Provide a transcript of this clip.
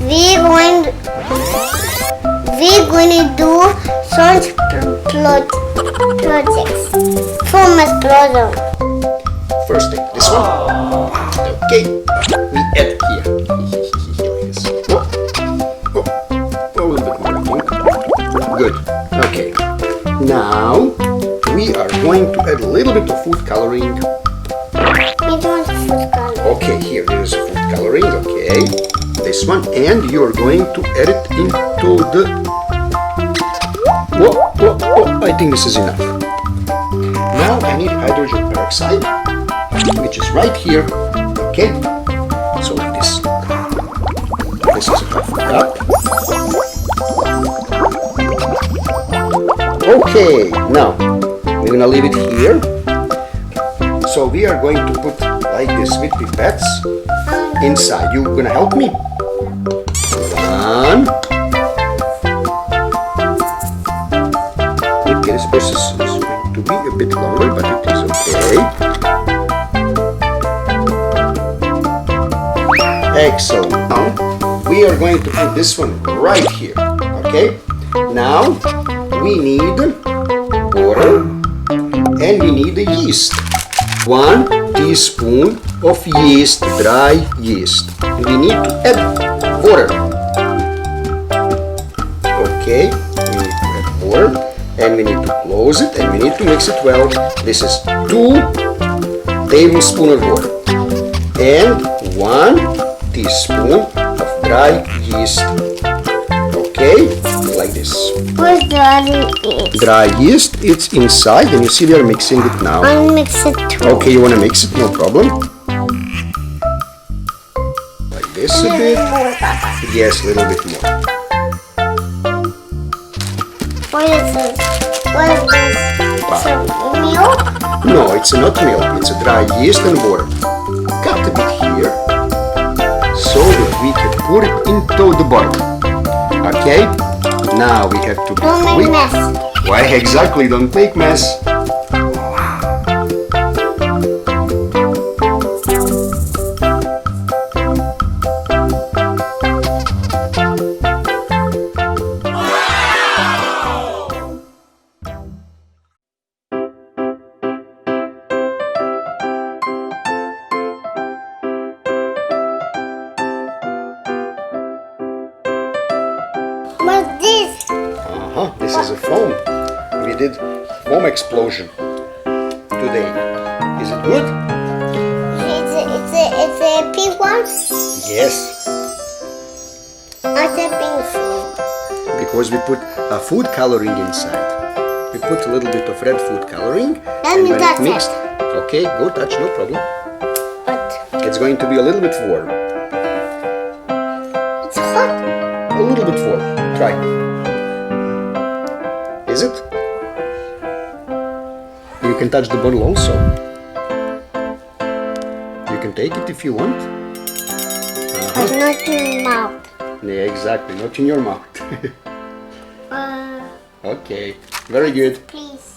we're going to do science projects for my brother. First take this one. Okay, we add here. A little bit more ink. Good. Okay. Now we are going to add a little bit of food coloring. We don't food color. Okay, here there is food coloring. Okay, this one, and you are going to add it into the. Whoa, I think this is enough. Now I need hydrogen peroxide, which is right here. Okay, so like this. This is a half cup. Okay, now we're gonna leave it here. So we are going to put like this with pipettes inside. You gonna help me? One. Okay, this process is going to be a bit longer, but it is okay. Excellent. Now we are going to put this one right here. Okay. Now we need water and we need the yeast. 1 teaspoon of yeast, dry yeast. And we need to add water. Okay, we need to add water and we need to close it and we need to mix it well. This is 2 tablespoons of water and 1 teaspoon of dry yeast. Okay, like this. Where's dry yeast? Dry yeast, it's inside and you see we are mixing it now. I'll mix it too. Okay, you want to mix it? No problem. Like this a bit. Yes, a little bit more. What is this? What is this? It's a milk? No, it's not milk. It's a dry yeast and water. Cut a bit here so that we can put it into the bottle. Okay? Now we have to be Don't quick. make mess. Why exactly? Don't make mess. What's this? This is a foam. We did foam explosion today. Is it good? It's a pink one? Yes. It's a pink food. Because we put a food coloring inside. We put a little bit of red food coloring. Let me touch mixed, okay, go touch, no problem. But It's going to be a little bit warm. it's hot. A little bit warm. Try. Is it? You can touch the bottle also. You can take it if you want. But not in my mouth. Yeah, exactly. Not in your mouth. Okay. Very good. Please.